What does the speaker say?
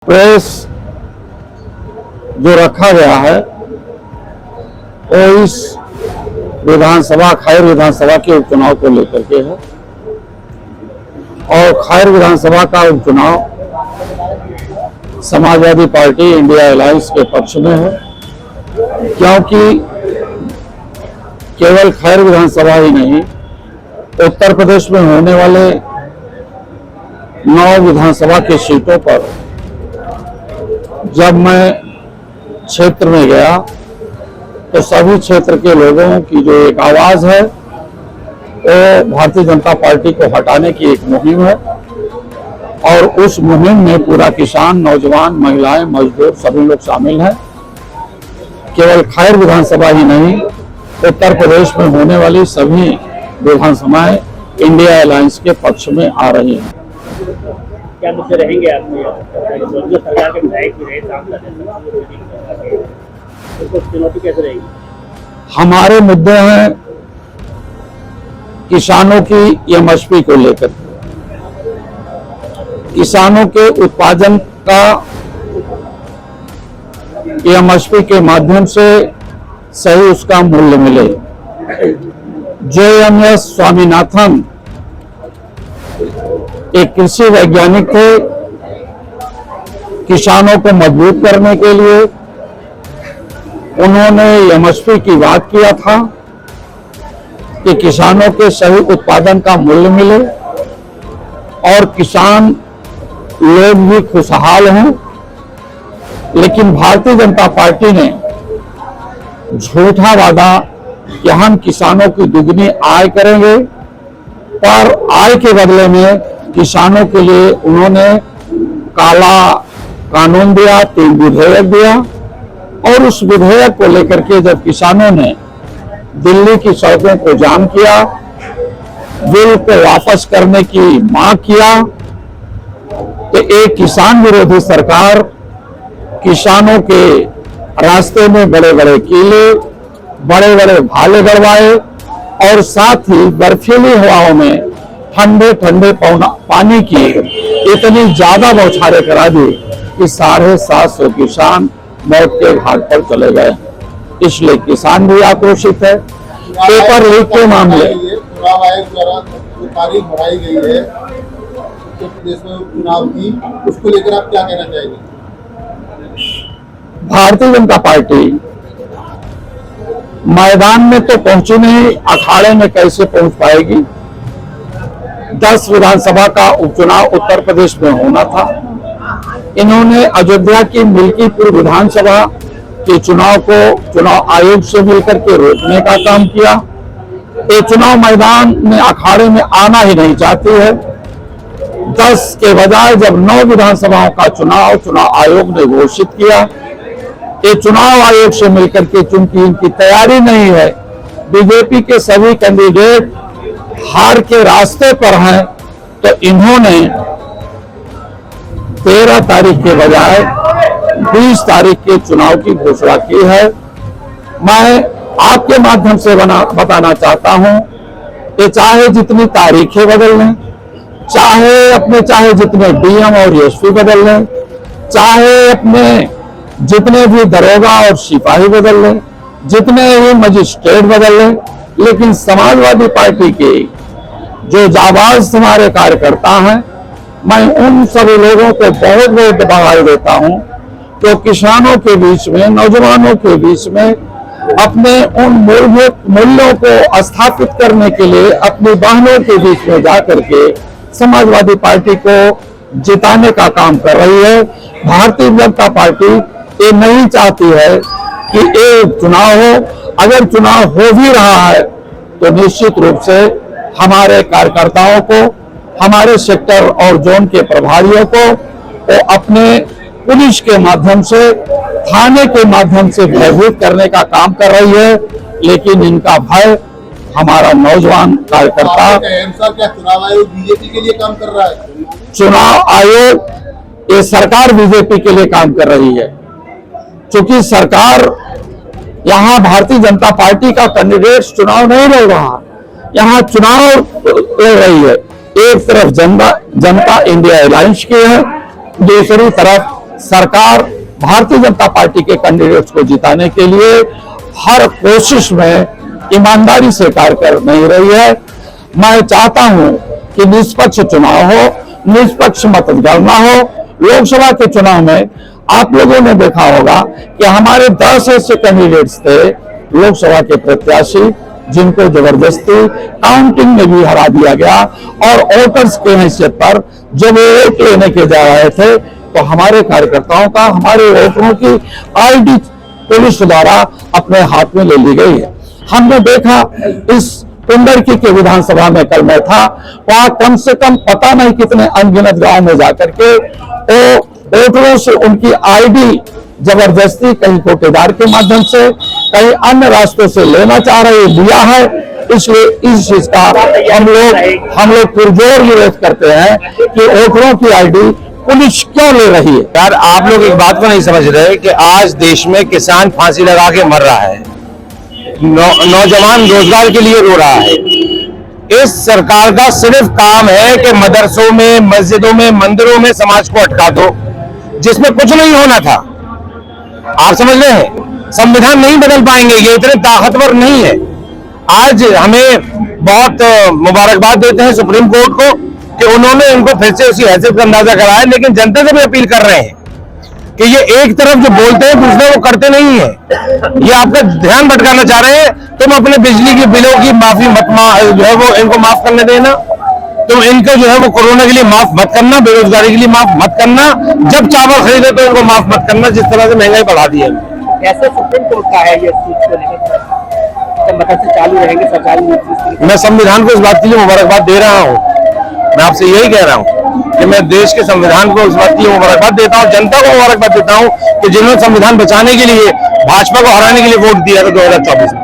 Press जो रखा गया है वो इस विधानसभा खैर विधानसभा के उपचुनाव को लेकर के है और खैर विधानसभा का उपचुनाव समाजवादी पार्टी इंडिया अलायंस के पक्ष में है, क्योंकि केवल खैर विधानसभा ही नहीं, उत्तर प्रदेश में होने वाले 9 विधानसभा की सीटों पर जब मैं क्षेत्र में गया तो सभी क्षेत्र के लोगों की जो एक आवाज है वो भारतीय जनता पार्टी को हटाने की एक मुहिम है और उस मुहिम में पूरा किसान, नौजवान, महिलाएं, मजदूर सभी लोग शामिल हैं। केवल खैर विधानसभा ही नहीं, उत्तर प्रदेश में होने वाली सभी विधानसभाएं इंडिया अलायंस के पक्ष में आ रही हैं। क्या मुद्दे रहेंगे आपने जो सरकार के विधायक भी रहे उसको चुनौती कैसे रहेगी? हमारे मुद्दे हैं किसानों की एमएसपी को लेकर, किसानों के उत्पादन का एमएसपी के माध्यम से सही उसका मूल्य मिले। JMS स्वामीनाथन एक कृषि वैज्ञानिक थे, किसानों को मजबूत करने के लिए उन्होंने एमएसपी की बात किया था कि किसानों के सही उत्पादन का मूल्य मिले और किसान लोग भी खुशहाल हों। लेकिन भारतीय जनता पार्टी ने झूठा वादा कि हम किसानों की दुगनी आय करेंगे, पर आय के बदले में किसानों के लिए उन्होंने काला कानून दिया, 3 विधेयक दिया और उस विधेयक को लेकर के जब किसानों ने दिल्ली की सड़कों को जाम किया, बिल को वापस करने की मांग किया, तो एक किसान विरोधी सरकार किसानों के रास्ते में बड़े बड़े किले, बड़े बड़े भाले गड़वाए और साथ ही बर्फीली हवाओं में ठंडे ठंडे पानी की इतनी ज्यादा बौछारें करा दी कि 750 किसान मौत के घाट पर चले गए। इसलिए किसान भी आक्रोशित है। पेपर लीक के मामले, चुनाव आयोग द्वारा जो तारीख बढ़ाई गई है उत्तर प्रदेश में चुनाव की, उसको लेकर आप क्या कहना चाहेंगे? भारतीय जनता पार्टी मैदान में तो पहुंची नहीं, अखाड़े में कैसे पहुंच पाएगी? 10 विधानसभा का उपचुनाव उत्तर प्रदेश में होना था। इन्होंने अयोध्या की मिल्कीपुर विधानसभा के चुनाव को चुनाव आयोग से मिलकर के रोकने का काम किया। ये चुनाव मैदान में अखाड़े में आना ही नहीं चाहती है। 10 के बजाय जब 9 विधानसभाओं का चुनाव आयोग ने घोषित किया, ये चुनाव आयोग से मिलकर के चूंकि इनकी तैयारी नहीं है, बीजेपी के सभी कैंडिडेट हार के रास्ते पर हैं, तो इन्होंने 13 तारीख के बजाय 20 तारीख के चुनाव की घोषणा की है। मैं आपके माध्यम से बताना चाहता हूं कि चाहे जितनी तारीखें बदल लें, चाहे जितने डीएम और एसपी बदल लें, चाहे अपने जितने भी दरोगा और सिपाही बदल लें, जितने भी मजिस्ट्रेट बदल लें, लेकिन समाजवादी पार्टी के जो जाबाज हमारे कार्यकर्ता हैं, मैं उन सभी लोगों को बहुत बहुत बधाई देता हूं जो किसानों के बीच में, नौजवानों के बीच में अपने उन मूलभूत मूल्यों को स्थापित करने के लिए अपनी बहनों के बीच में जाकर के समाजवादी पार्टी को जिताने का काम कर रही है। भारतीय जनता पार्टी ये नहीं चाहती है कि एक चुनाव हो। अगर चुनाव हो भी रहा है तो निश्चित रूप से हमारे कार्यकर्ताओं को, हमारे सेक्टर और जोन के प्रभारियों को वो अपने पुलिस के माध्यम से, थाने के माध्यम से भयभीत करने का काम कर रही है। लेकिन इनका भय हमारा नौजवान कार्यकर्ता, क्या चुनाव आयोग बीजेपी के लिए काम कर रहा है? चुनाव आयोग, ये सरकार बीजेपी के लिए काम कर रही है, क्योंकि सरकार यहाँ भारतीय जनता पार्टी का कैंडिडेट चुनाव नहीं लड़ रहा, यहाँ चुनाव लड़ रही है। एक तरफ जनता इंडिया अलायंस की है, दूसरी तरफ सरकार भारतीय जनता पार्टी के कैंडिडेट्स को जिताने के लिए हर कोशिश में ईमानदारी से कार्य कर नहीं रही है। मैं चाहता हूं कि निष्पक्ष चुनाव हो, निष्पक्ष मतगणना हो। लोकसभा के चुनाव में आप लोगों ने देखा होगा कि हमारे 10 ऐसे कैंडिडेट्स थे लोकसभा के प्रत्याशी जिनको जबरदस्ती काउंटिंग में भी हरा दिया गया, और वोटर्स के हैसियत पर जब वोट लेने के जा रहे थे तो हमारे कार्यकर्ताओं का, हमारे वोटरों की आईडी पुलिस द्वारा अपने हाथ में ले ली गई है। हमने देखा इस टुंडरकी के विधानसभा में कल मैं था, वहां कम से कम पता नहीं कितने अनगिनत गांव में जाकर के वो वोटरों से उनकी आईडी जबरदस्ती कहीं कोटेदार के माध्यम से, कहीं अन्य रास्तों से लेना चाह रहे दिया है। इसलिए इस चीज का हम लोग पुरजोर विरोध करते हैं कि वोटरों की आईडी पुलिस क्यों ले रही है। यार आप लोग एक बात को नहीं समझ रहे कि आज देश में किसान फांसी लगा के मर रहा है, नौजवान रोजगार के लिए रो रहा है। इस सरकार का सिर्फ काम है कि मदरसों में, मस्जिदों में, मंदिरों में समाज को अटका दो, जिसमें कुछ नहीं होना था। आप समझ रहे हैं, संविधान नहीं बदल पाएंगे, ये इतने ताकतवर नहीं है। आज हमें बहुत मुबारकबाद देते हैं सुप्रीम कोर्ट को कि उन्होंने इनको फिर से उसी हैसियत का अंदाजा कराया, लेकिन जनता से भी अपील कर रहे हैं कि ये एक तरफ जो बोलते हैं दूसरे वो करते नहीं है। ये आपका ध्यान भटकाना चाह रहे हैं। तुम अपने बिजली के बिलों की माफी जो है वो इनको माफ करने देना, तुम इनको जो है वो कोरोना के लिए माफ मत करना, बेरोजगारी के लिए माफ मत करना, जब चावल खरीदे तो इनको माफ मत करना, जिस तरह से महंगाई बढ़ा दी है। ऐसा सुप्रीम कोर्ट का है ये चीज को लेकर से चालू रहेंगे सरकारी। मैं संविधान को इस बात के लिए मुबारकबाद दे रहा हूँ। मैं आपसे यही कह रहा हूँ कि मैं देश के संविधान को इस बात की मुबारकबाद देता हूँ, जनता को मुबारकबाद देता हूँ कि जिन्होंने संविधान बचाने के लिए भाजपा को हराने के लिए वोट दिया था 2024 में।